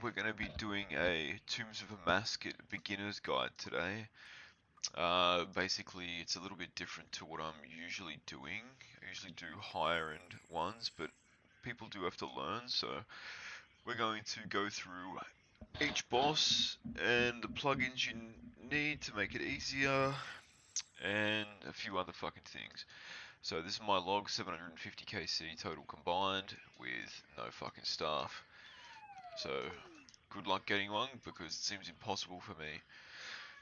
we're going to be doing a Tombs of Amascut beginner's guide today. Basically, it's a little bit different to what I'm usually doing. I usually do higher end ones, but people do have to learn, so we're going to go through each boss and the plugins you need to make it easier, and a few other fucking things. So this is my log, 750 KC total combined with no fucking staff. So good luck getting one, because it seems impossible for me.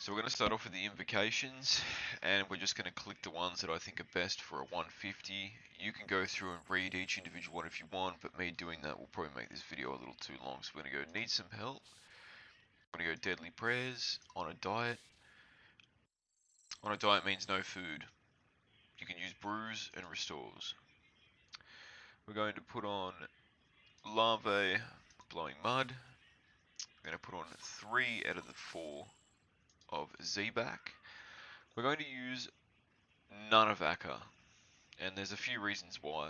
So we're going to start off with the invocations, and we're just going to click the ones that I think are best for a 150. You can go through and read each individual one if you want, but me doing that will probably make this video a little too long. So we're going to go need some help. I'm going to go deadly prayers, on a diet. On a diet means no food. You can use brews and restores. We're going to put on larvae, blowing mud. We're going to put on 3 out of the 4 of Z-back. We're going to use none of Akka, and there's a few reasons why,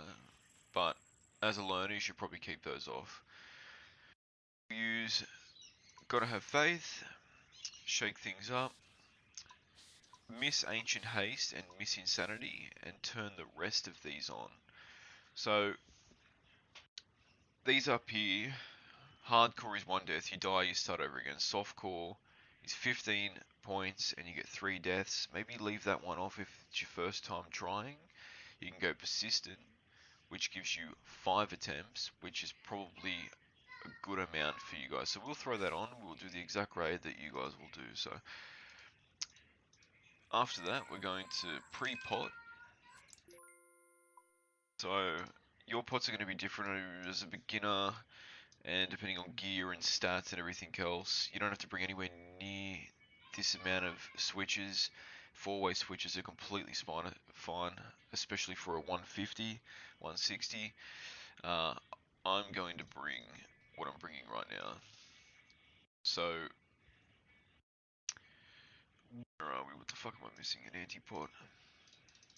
but as a learner you should probably keep those off. Use Gotta Have Faith, Shake Things Up, Miss Ancient Haste and Miss Insanity, and turn the rest of these on. So these up here, hardcore is 1 death, you die, you start over again. Softcore is 15 points and you get 3 deaths. Maybe leave that one off if it's your first time trying. You can go persistent, which gives you 5 attempts, which is probably a good amount for you guys. So we'll throw that on. We'll do the exact raid that you guys will do. So after that, we're going to pre-pot. So your pots are going to be different as a beginner, and depending on gear and stats and everything else, you don't have to bring anywhere near this amount of switches. 4-way switches are completely fine, especially for a 150, 160. I'm going to bring what I'm bringing right now. So, where are we? What the fuck am I missing? An anti-pot.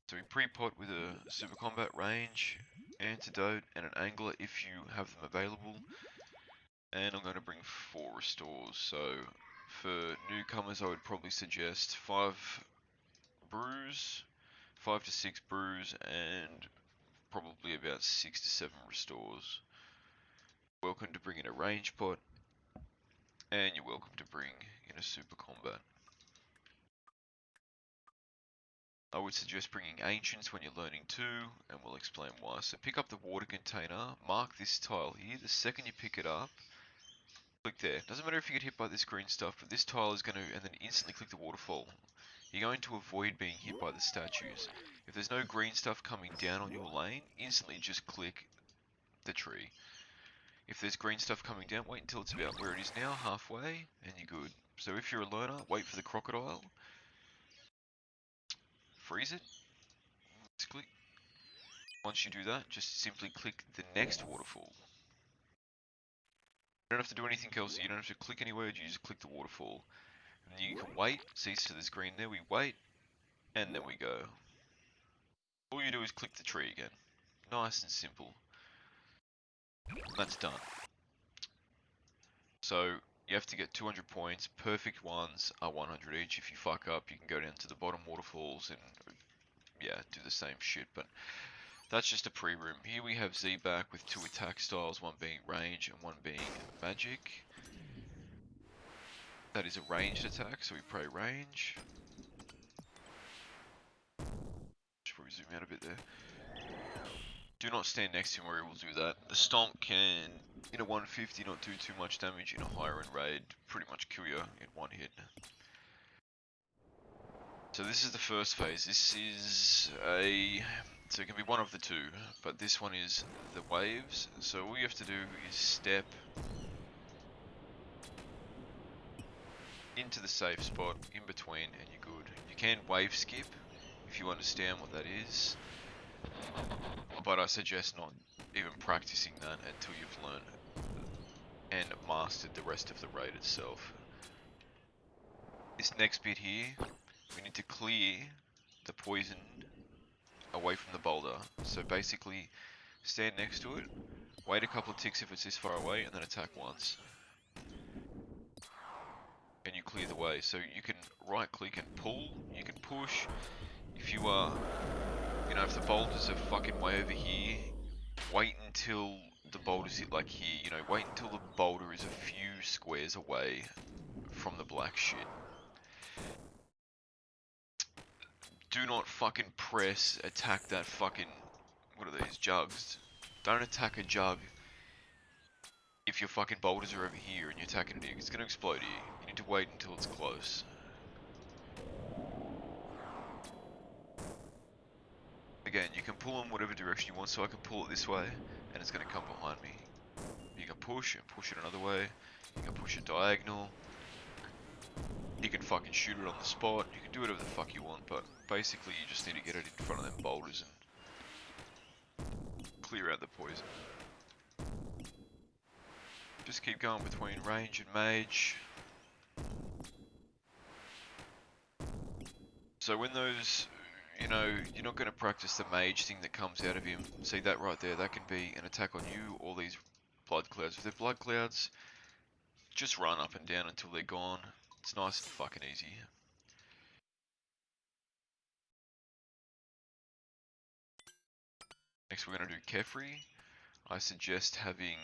So we pre-pot with a super combat range, antidote, and an angler if you have them available. And I'm going to bring 4 restores. So for newcomers, I would probably suggest 5 brews, 5 to 6 brews, and probably about 6 to 7 restores. Welcome to bring in a range pot, and you're welcome to bring in a super combat. I would suggest bringing ancients when you're learning too, and we'll explain why. So pick up the water container, mark this tile here. The second you pick it up, click there. Doesn't matter if you get hit by this green stuff, but this tile is going to, and then instantly click the waterfall. You're going to avoid being hit by the statues. If there's no green stuff coming down on your lane, instantly just click the tree. If there's green stuff coming down, wait until it's about where it is now, halfway, and you're good. So if you're a learner, wait for the crocodile. Freeze it. Click. Once you do that, just simply click the next waterfall. You don't have to do anything else. You don't have to click anywhere. You just click the waterfall. And you can wait. See, so there's green there. We wait, and then we go. All you do is click the tree again. Nice and simple. That's done. So you have to get 200 points. Perfect ones are 100 each. If you fuck up, you can go down to the bottom waterfalls and yeah, do the same shit. But that's just a pre-room. Here we have Z-back with 2 attack styles, one being range and one being magic. That is a ranged attack, so we pray range. Should probably zoom out a bit there. Do not stand next to him or he will do that. The stomp can, in a 150, not do too much damage. In a higher end raid, pretty much kill you in 1 hit. So this is the first phase. This is so it can be one of the 2, but this one is the waves. So all you have to do is step into the safe spot in between and you're good. You can wave skip if you understand what that is, but I suggest not even practicing that until you've learned and mastered the rest of the raid itself. This next bit here, we need to clear the poison away from the boulder. So basically, stand next to it, wait a couple of ticks if it's this far away, and then attack once. clear the way. So you can right click and pull, you can push. If you are, you know, if the boulders are fucking way over here, wait until the boulders hit like here, you know, wait until the boulder is a few squares away from the black shit. Do not fucking press attack that fucking, what are these, jugs. Don't attack a jug if your fucking boulders are over here and you're attacking it here. It's gonna explode here. You need to wait until it's close. Again, you can pull in whatever direction you want, so I can pull it this way and it's gonna come behind me. You can push and push it another way. You can push it diagonal. You can fucking shoot it on the spot. You can do whatever the fuck you want, but basically you just need to get it in front of them boulders and clear out the poison. Just keep going between range and mage. So when those, you know, you're not going to practice the mage thing that comes out of him. See that right there? That can be an attack on you or these blood clouds. If they're blood clouds, just run up and down until they're gone. It's nice and fucking easy. Next we're going to do Kefri. I suggest having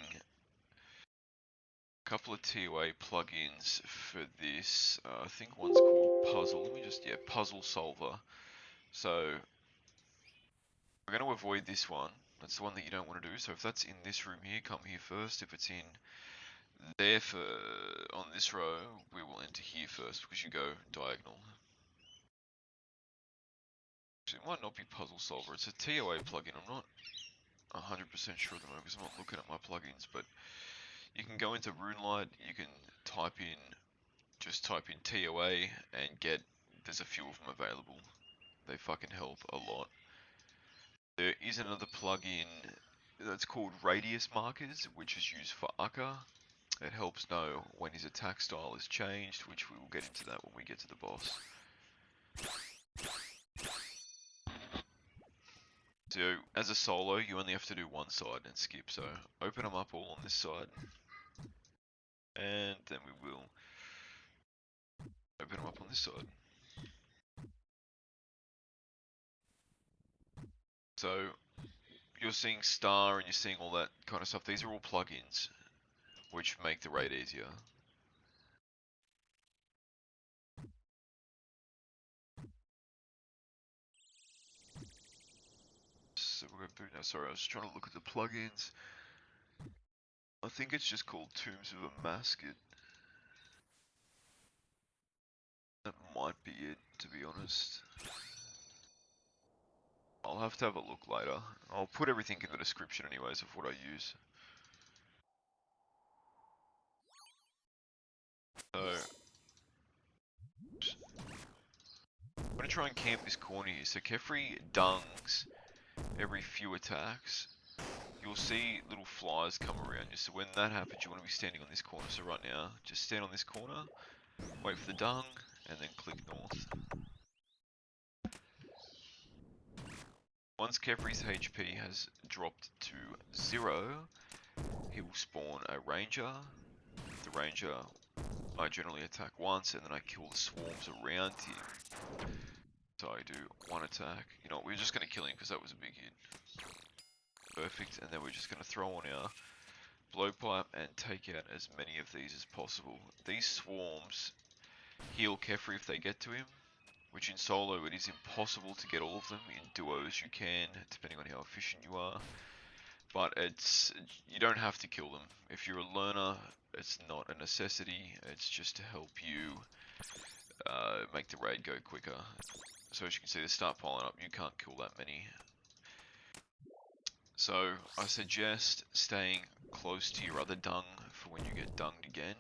a couple of TOA plugins for this. I think one's called Puzzle. Let me just, yeah, Puzzle Solver. So we're going to avoid this one. That's the one that you don't want to do. So if that's in this room here, come here first. If it's in there for on this row, we will enter here first because you go diagonal. So it might not be Puzzle Solver. It's a TOA plugin. I'm not 100% sure at the moment because I'm not looking at my plugins, but you can go into RuneLite. You can type in, just type in TOA and get. There's a few of them available. They fucking help a lot. There is another plugin that's called Radius Markers, which is used for Akka. It helps know when his attack style is changed, which we will get into that when we get to the boss. So, as a solo, you only have to do one side and skip, so open them up all on this side. And then we will open them up on this side. So, you're seeing star and you're seeing all that kind of stuff. These are all plugins, which make the raid easier. So we're going to boot now. Sorry, I was trying to look at the plugins. I think it's just called Tombs of Amascut. That might be it, to be honest. I'll have to have a look later. I'll put everything in the description anyways of what I use. So, I'm going to try and camp this corner here. So Kefri dungs every few attacks. You'll see little flies come around you. So when that happens, you want to be standing on this corner. So right now, just stand on this corner, wait for the dung, and then click north. Once Kefri's HP has dropped to 0, he will spawn a ranger. The ranger, I generally attack once, and then I kill the swarms around him. So I do one attack. You know, we're just going to kill him because that was a big hit. Perfect, and then we're just going to throw on our blowpipe and take out as many of these as possible. These swarms heal Kefri if they get to him, which in solo it is impossible to get all of them. In duos you can, depending on how efficient you are. But you don't have to kill them. If you're a learner, it's not a necessity. It's just to help you make the raid go quicker. So as you can see, they start piling up. You can't kill that many. So I suggest staying close to your other dung for when you get dunged again.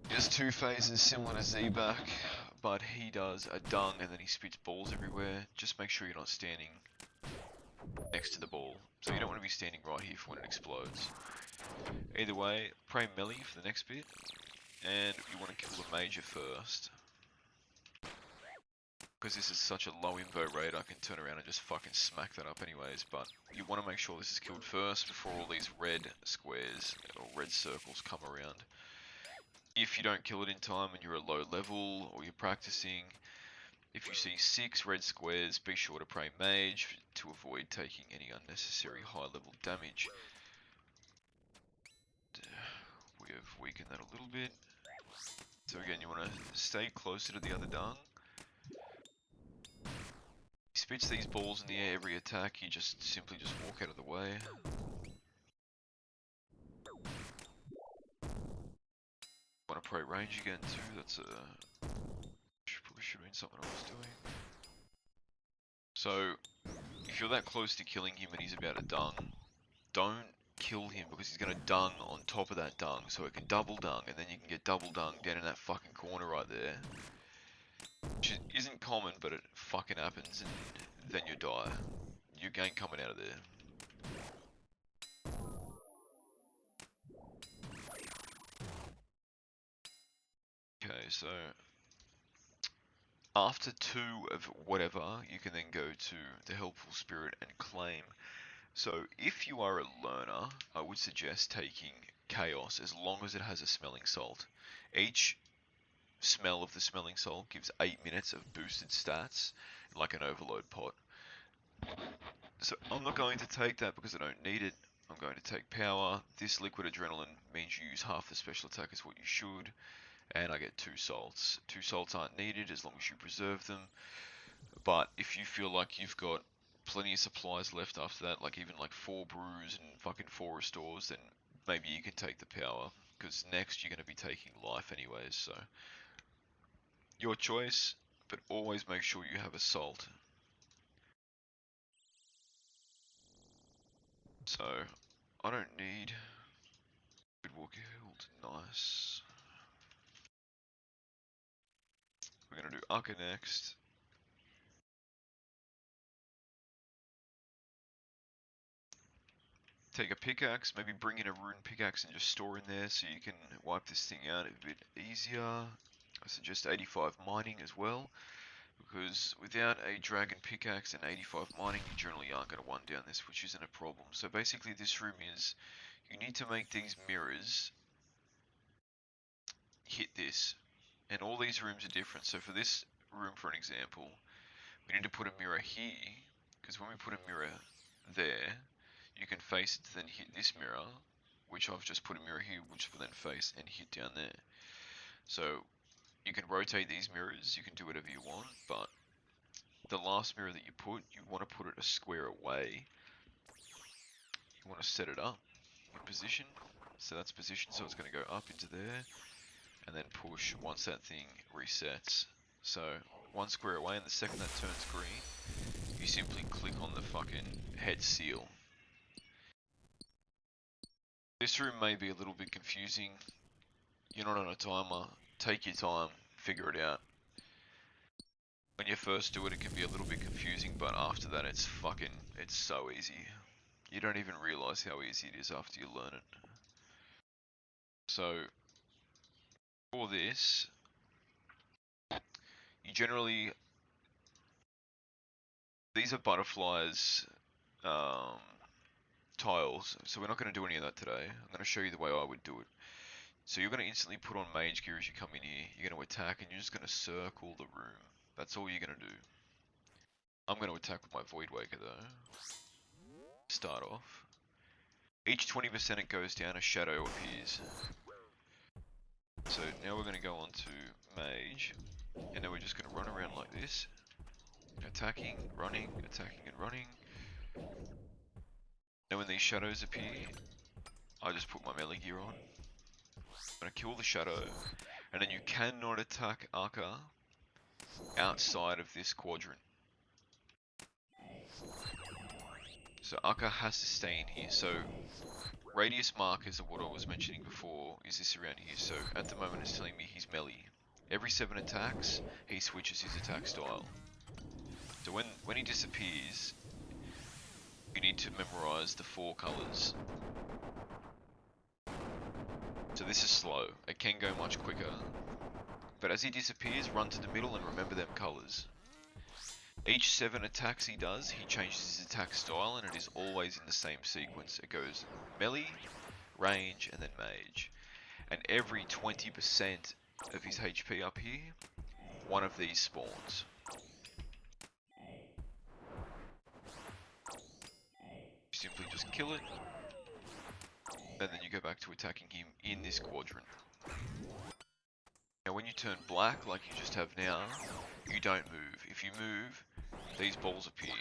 There's two phases similar to Z-Back, but he does a dung and then he spits balls everywhere. Just make sure you're not standing next to the ball. So you don't want to be standing right here for when it explodes. Either way, pray melee for the next bit, and you want to kill the major first. Because this is such a low invo raid, I can turn around and just fucking smack that up anyways, but you want to make sure this is killed first before all these red squares or red circles come around. If you don't kill it in time and you're a low level or you're practicing, if you see 6 red squares, be sure to pray mage to avoid taking any unnecessary high level damage. We have weakened that a little bit. So again, you want to stay closer to the other dung. He spits these balls in the air every attack, you just simply walk out of the way. Want to pray range again too, that's probably should have been something I was doing. So, if you're that close to killing him and he's about to dung, don't kill him because he's going to dung on top of that dung, so it can double dung, and then you can get double dung down in that fucking corner right there. Which isn't common, but it fucking happens, and then you die. You ain't coming out of there. Okay, so after 2 of whatever, you can then go to the Helpful Spirit and claim. So if you are a learner, I would suggest taking Chaos as long as it has a smelling salt. Each smell of the smelling salt gives 8 minutes of boosted stats, like an overload pot. So I'm not going to take that because I don't need it. I'm going to take power. This liquid adrenaline means you use half the special attack as what you should. And I get 2 salts. 2 salts aren't needed as long as you preserve them. But if you feel like you've got plenty of supplies left after that, like even like 4 brews and fucking 4 restores, then maybe you can take the power. Because next you're going to be taking life anyways, so your choice, but always make sure you have a salt. So I don't need good walker hilt, nice. We're going to do Akka next. Take a pickaxe, maybe bring in a rune pickaxe and just store in there so you can wipe this thing out a bit easier. I suggest 85 mining as well, because without a dragon pickaxe and 85 mining, you generally aren't going to one down this, which isn't a problem. So basically this room is, you need to make these mirrors hit this, and all these rooms are different. So for this room, for an example, we need to put a mirror here, because when we put a mirror there, you can face it to then hit this mirror, which I've just put a mirror here, which will then face and hit down there. So you can rotate these mirrors, you can do whatever you want, but the last mirror that you put, you want to put it a square away. You want to set it up in position. So that's position, so it's going to go up into there, and then push once that thing resets. So 1 square away, and the second that turns green, you simply click on the fucking head seal. This room may be a little bit confusing. You're not on a timer. Take your time, figure it out. When you first do it, it can be a little bit confusing, but after that, it's so easy. You don't even realize how easy it is after you learn it. So, for this, you generally, these are butterflies, tiles, so we're not going to do any of that today. I'm going to show you the way I would do it. So you're going to instantly put on mage gear as you come in here, you're going to attack, and you're just going to circle the room. That's all you're going to do. I'm going to attack with my Void Waker though. Start off. Each 20% it goes down, a shadow appears. So now we're going to go on to mage, and then we're just going to run around like this. Attacking, running, attacking and running. Now when these shadows appear, I just put my melee gear on. I'm going to kill the shadow, and then you cannot attack Akka outside of this quadrant. So Akka has to stay in here. So radius markers are what I was mentioning before, is this around here. So at the moment it's telling me he's melee. Every 7 attacks, he switches his attack style. So when he disappears, you need to memorize the 4 colors. So this is slow. It can go much quicker. But as he disappears, run to the middle and remember them colors. Each 7 attacks he does, he changes his attack style, and it is always in the same sequence. It goes melee, range, and then mage. and every 20% of his HP up here, one of these spawns. You simply just kill it, and then you go back to attacking him in this quadrant. Now when you turn black, like you just have now, you don't move. If you move, these balls appear.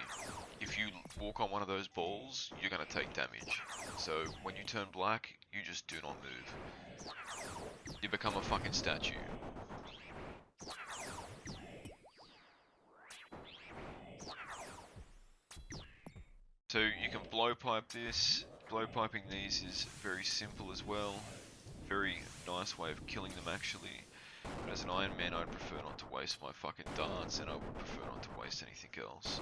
If you walk on one of those balls, you're going to take damage. So when you turn black, you just do not move. You become a fucking statue. So you can blowpipe this. Blowpiping these is very simple as well. Very nice way of killing them actually. But as an Iron Man, I'd prefer not to waste my fucking darts, and I would prefer not to waste anything else.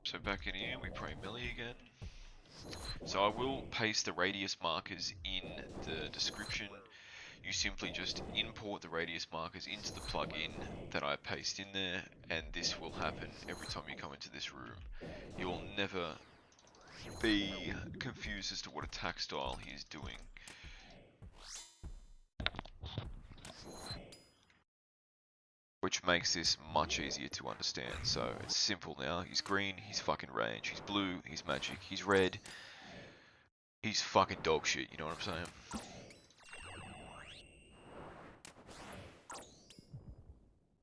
So back in here, we pray melee again. So I will paste the radius markers in the description. You simply just import the radius markers into the plugin that I paste in there, and this will happen every time you come into this room. You will never be confused as to what attack style he is doing. Which makes this much easier to understand. So it's simple now. He's green, he's fucking range. He's blue, he's magic. He's red, he's fucking dog shit, you know what I'm saying?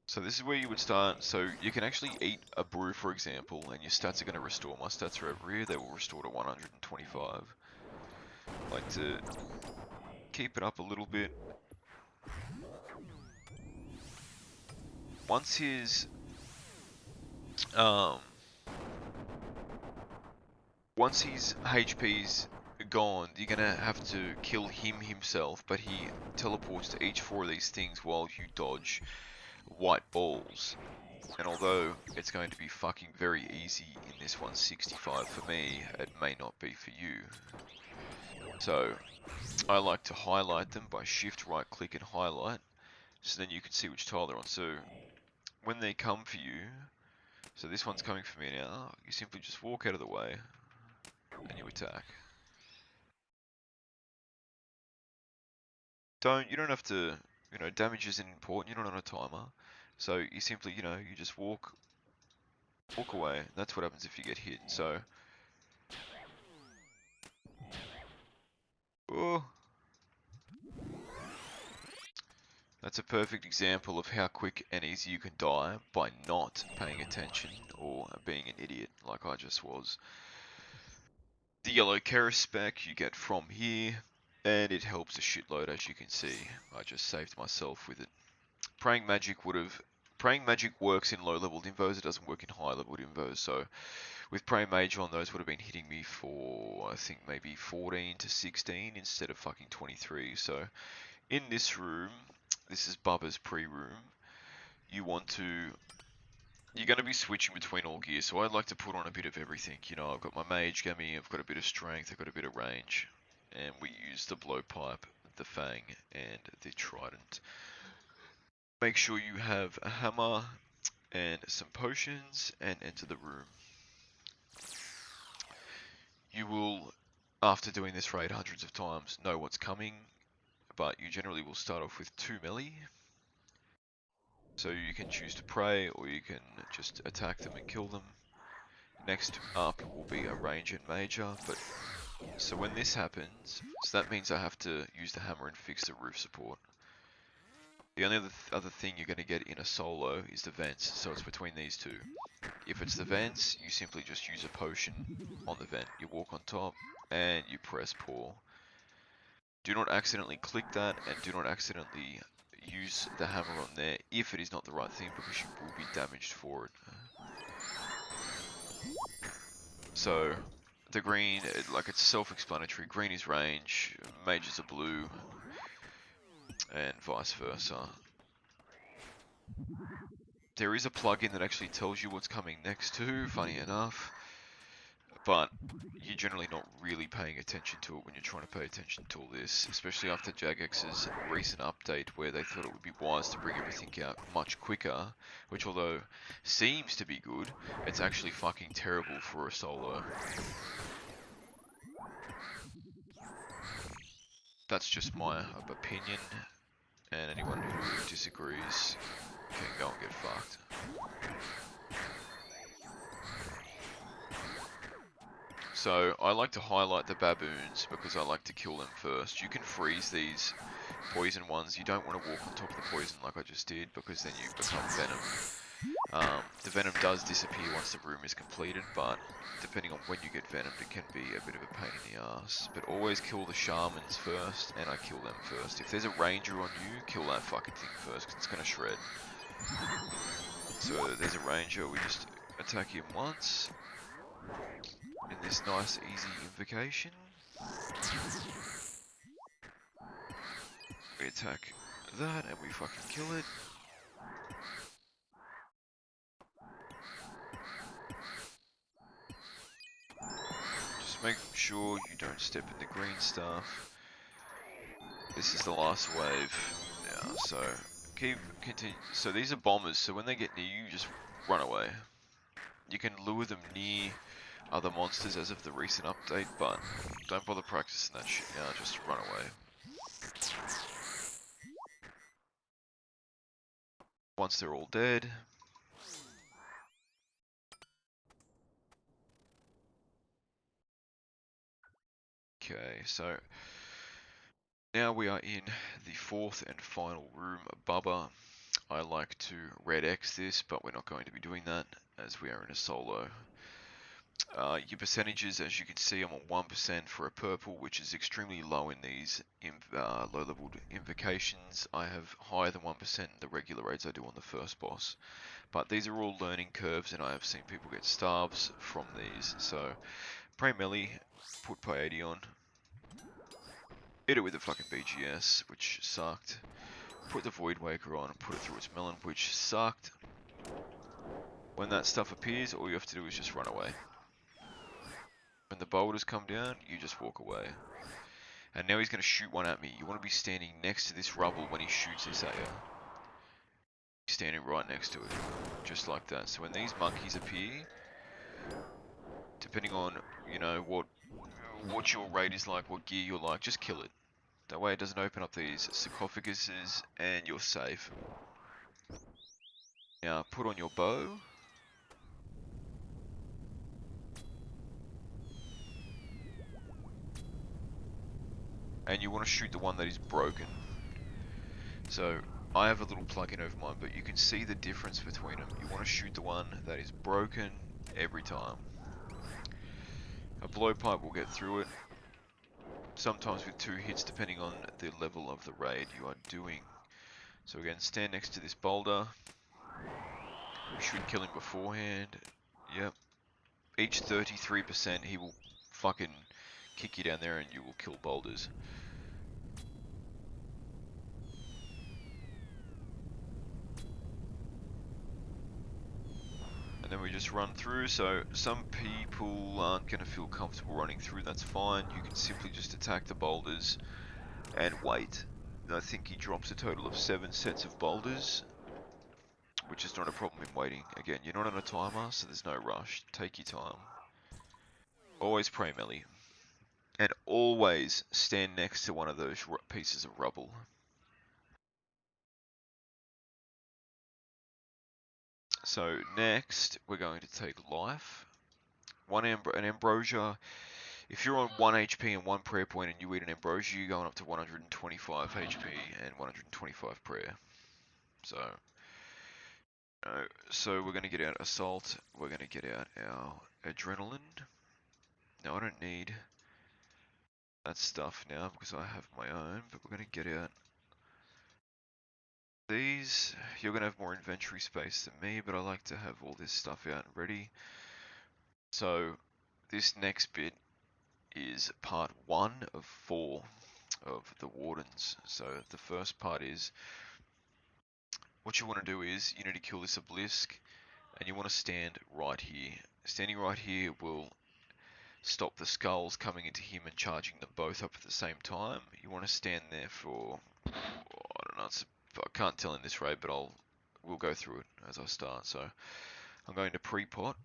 So this is where you would start. So you can actually eat a brew, for example, and your stats are going to restore. My stats are over here. They will restore to 125. I like to keep it up a little bit. Once his HP's gone, you're gonna have to kill him himself, but he teleports to each 4 of these things while you dodge white balls. And although it's going to be fucking very easy in this 165 for me, it may not be for you. So I like to highlight them by shift right click and highlight, so then you can see which tile they're on. So when they come for you, so this one's coming for me now, you simply just walk out of the way and you attack. You don't have to, damage isn't important, you're not on a timer. So you simply, you just walk away. That's what happens if you get hit. So, oh, that's a perfect example of how quick and easy you can die by not paying attention or being an idiot like I just was. The yellow Keras spec you get from here, and it helps a shitload, as you can see. I just saved myself with it. Praying Magic works in low level invos, it doesn't work in high level invos, so with Praying Mage on, those would have been hitting me for, I think, maybe 14 to 16 instead of fucking 23. So in this room, this is Bubba's pre-room, you're going to be switching between all gears, so I'd like to put on a bit of everything. I've got my Mage Gummy, I've got a bit of strength, I've got a bit of range, and we use the Blowpipe, the Fang, and the Trident. Make sure you have a hammer and some potions, and enter the room. You will, after doing this raid hundreds of times, know what's coming, but you generally will start off with 2 melee. So you can choose to pray, or you can just attack them and kill them. Next up will be a range and major, but so when this happens, so that means I have to use the hammer and fix the roof support. The only other thing you're going to get in a solo is the vents, so it's between these two. If it's the vents, you simply just use a potion on the vent. You walk on top and you press pour. Do not accidentally click that, and do not accidentally use the hammer on there if it is not the right thing, because you will be damaged for it. So the green, it's self-explanatory. Green is range, mages are blue, and vice versa. There is a plugin that actually tells you what's coming next too, funny enough, but you're generally not really paying attention to it when you're trying to pay attention to all this, especially after jagex's recent update where they thought it would be wise to bring everything out much quicker, which although seems to be good, it's actually fucking terrible for a solo. That's just my opinion, and anyone who disagrees can go and get fucked. So I like to highlight the baboons because I like to kill them first. You can freeze these poison ones. You don't want to walk on top of the poison like I just did, because then you become venom. The venom does disappear once the room is completed, but depending on when you get venomed, it can be a bit of a pain in the ass. But always kill the shamans first, and I kill them first. If there's a ranger on you, kill that fucking thing first, because it's going to shred. So there's a ranger, we just attack him once in this nice easy invocation. We attack that and we fucking kill it. Just make sure you don't step in the green stuff. This is the last wave now, so continue. So these are bombers, so when they get near you, just run away. You can lure them near other monsters as of the recent update, but don't bother practicing that shit now, just run away. Once they're all dead, okay, so now we are in the fourth and final room, Bubba. I like to red X this, but we're not going to be doing that as we are in a solo. Your percentages, as you can see, I'm on 1% for a purple, which is extremely low in these low-leveled invocations. I have higher than 1% in the regular raids I do on the first boss. But these are all learning curves, and I have seen people get starbs from these. So, pray melee, put piety on. Hit it with the fucking BGS, which sucked. Put the Void Waker on and put it through its melon, which sucked. When that stuff appears, all you have to do is just run away. When the boulders come down, you just walk away. And now he's going to shoot one at me. You want to be standing next to this rubble when he shoots this at you. Standing right next to it. Just like that. So when these monkeys appear, depending on, you know, what your raid is like, what gear you're like, just kill it. That way it doesn't open up these sarcophaguses and you're safe. Now put on your bow. And you want to shoot the one that is broken. So I have a little plugin over mine, but you can see the difference between them. You want to shoot the one that is broken every time. A blowpipe will get through it, sometimes with 2 hits depending on the level of the raid you are doing. So again, stand next to this boulder. We should kill him beforehand. Yep. Each 33% he will fucking kick you down there and you will kill boulders. And then we just run through, so some people aren't going to feel comfortable running through, that's fine. You can simply just attack the boulders and wait. I think he drops a total of 7 sets of boulders, which is not a problem in waiting. Again, you're not on a timer, so there's no rush. Take your time. Always pray melee. And always stand next to one of those pieces of rubble. So next, we're going to take life. An ambrosia. If you're on 1 HP and 1 prayer point and you eat an ambrosia, you're going up to 125 HP and 125 prayer. So, we're going to get out assault. We're going to get out our adrenaline. Now I don't need that stuff now because I have my own, but we're going to get out these. You're going to have more inventory space than me, but I like to have all this stuff out and ready. So this next bit is part 1 of 4 of the Wardens. So the first part is, what you want to do is, you need to kill this obelisk, and you want to stand right here. Standing right here will stop the skulls coming into him and charging them both up at the same time. You want to stand there for, I don't know, I can't tell in this raid, but we'll go through it as I start. So I'm going to pre-pot.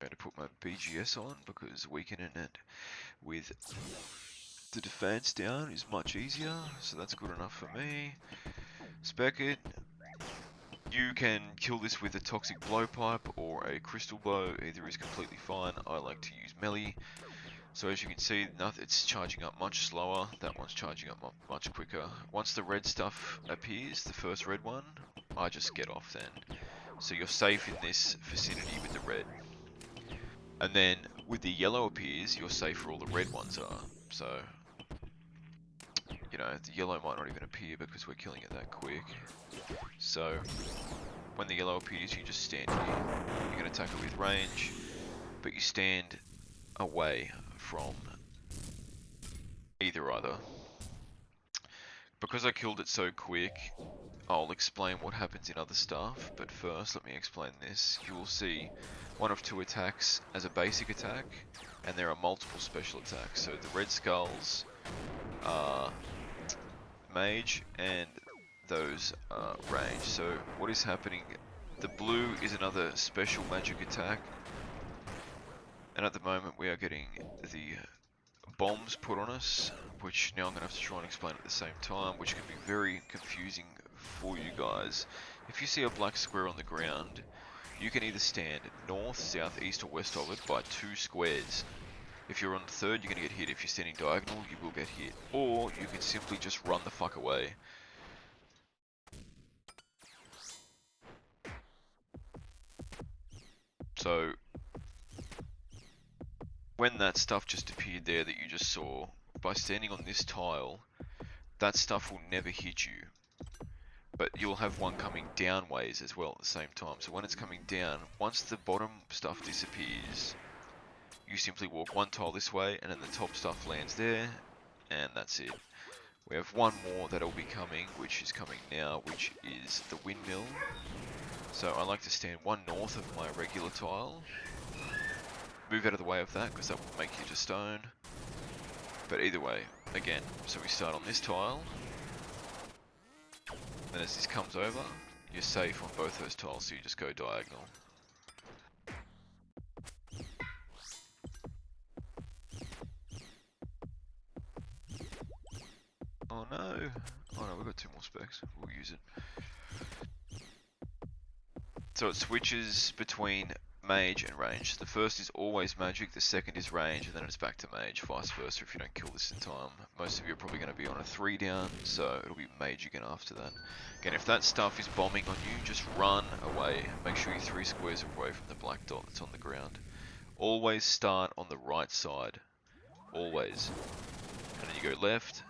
going to put my BGS on because weakening it with the defense down is much easier, so that's good enough for me. Spec it. You can kill this with a toxic blowpipe or a crystal bow, either is completely fine. I like to use melee. So as you can see, it's charging up much slower, that one's charging up much quicker. Once the red stuff appears, the first red one, I just get off then. So you're safe in this vicinity with the red. And then with the yellow appears, you're safe where all the red ones are. So, you know, the yellow might not even appear because we're killing it that quick. So, when the yellow appears, you just stand here. You can attack it with range, but you stand away from either. Because I killed it so quick, I'll explain what happens in other stuff, but first let me explain this. You will see one of two attacks as a basic attack, and there are multiple special attacks. So the red skulls are mage, and those are range. So what is happening, the blue is another special magic attack, and at the moment we are getting the bombs put on us, which now I'm going to have to try and explain at the same time, which can be very confusing for you guys. If you see a black square on the ground, you can either stand north, south, east or west of it by 2 squares. If you're on the third, you're going to get hit. If you're standing diagonal, you will get hit. Or you can simply just run the fuck away. So, when that stuff just appeared there that you just saw, by standing on this tile, that stuff will never hit you. But you'll have one coming down ways as well at the same time. So when it's coming down, once the bottom stuff disappears, you simply walk one tile this way and then the top stuff lands there, and that's it. We have one more that'll be coming, which is coming now, which is the windmill. So I like to stand one north of my regular tile, move out of the way of that because that will make you to stone. But either way, again, so we start on this tile, then as this comes over, you're safe on both those tiles, so you just go diagonal. Oh no! Oh no, we've got 2 more specs. We'll use it. So it switches between mage and range. The first is always magic, the second is range, and then it's back to mage, vice versa if you don't kill this in time. Most of you are probably going to be on a 3 down, so it'll be mage again after that. Again, if that stuff is bombing on you, just run away. Make sure you're 3 squares away from the black dot that's on the ground. Always start on the right side. Always. And then you go left,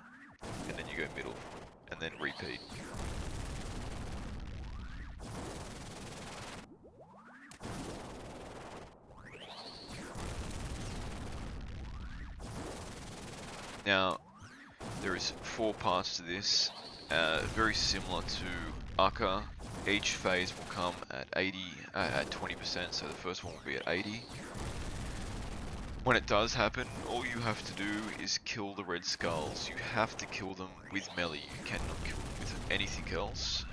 and then you go middle, and then repeat. Now, there is 4 parts to this, very similar to Akka. Each phase will come at 20%, so the first one will be at 80. When it does happen, all you have to do is kill the red skulls. You have to kill them with melee, you cannot kill them with anything else.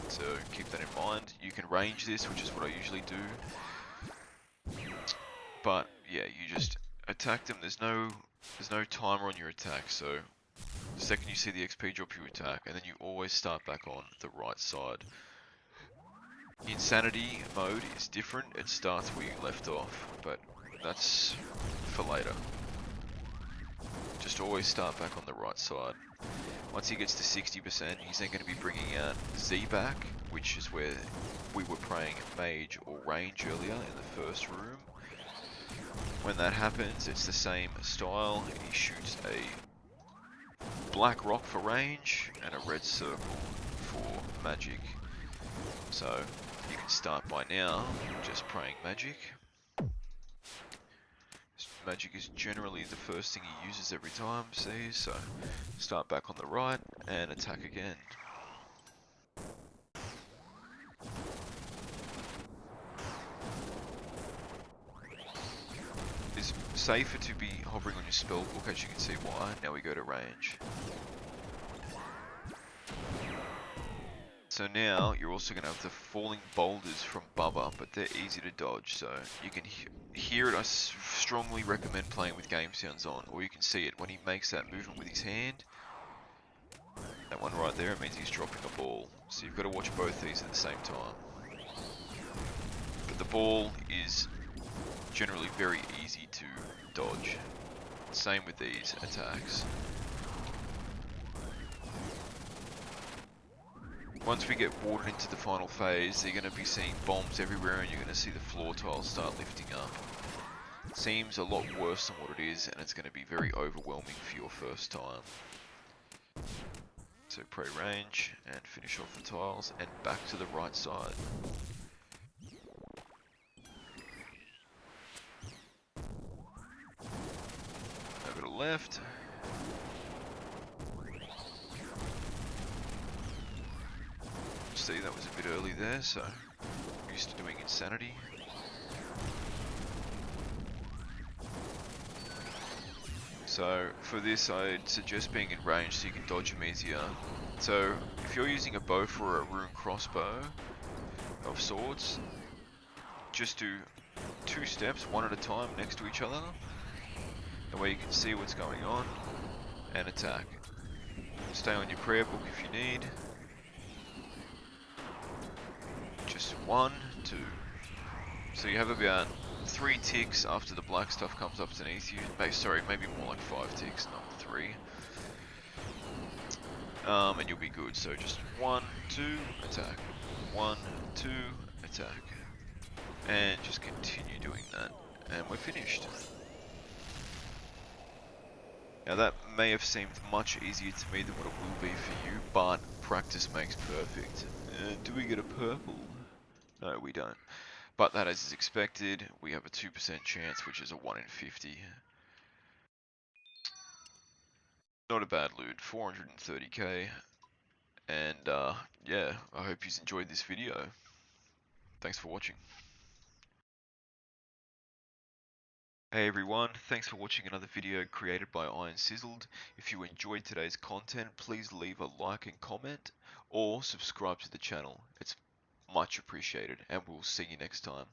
So keep that in mind. You can range this, which is what I usually do. But yeah, you just attack them. There's no timer on your attack, so the second you see the XP drop, you attack, and then you always start back on the right side. Insanity mode is different, it starts where you left off, but that's for later. Just always start back on the right side. Once he gets to 60%, he's then going to be bringing out Z back, which is where we were praying mage or range earlier in the first room. When that happens, it's the same style. He shoots a black rock for range and a red circle for magic. So you can start by now just praying magic. Magic is generally the first thing he uses every time, see? So start back on the right and attack again. It's safer to be hovering on your spellbook, as you can see why. Now we go to range. So now you're also going to have the falling boulders from Bubba, but they're easy to dodge. So you can hear it. I strongly recommend playing with game sounds on, or you can see it when he makes that movement with his hand. That one right there, it means he's dropping a ball. So you've got to watch both these at the same time. But the ball is generally very easy to dodge. Same with these attacks. Once we get watered into the final phase, you're going to be seeing bombs everywhere and you're going to see the floor tiles start lifting up. It seems a lot worse than what it is, and it's going to be very overwhelming for your first time. So pray range and finish off the tiles and back to the right side. Over to left. See, that was a bit early there, so I'm used to doing insanity. So for this, I'd suggest being in range so you can dodge them easier. So if you're using a bow for a rune crossbow of sorts, just do 2 steps, one at a time next to each other. That way you can see what's going on and attack. Stay on your prayer book if you need. Just 1, 2. So you have about 3 ticks after the black stuff comes up underneath you. Sorry, maybe more like 5 ticks, not 3. And you'll be good. So just 1, 2, attack. 1, 2, attack. And just continue doing that. And we're finished. Now that may have seemed much easier to me than what it will be for you, but practice makes perfect. Do we get a purple? No, we don't. But that is as expected. We have a 2% chance, which is a 1 in 50. Not a bad loot, 430k. And yeah, I hope you enjoyed this video. Thanks for watching. Hey everyone, thanks for watching another video created by Iron Sizzled. If you enjoyed today's content, please leave a like and comment, or subscribe to the channel. It's much appreciated, and we'll see you next time.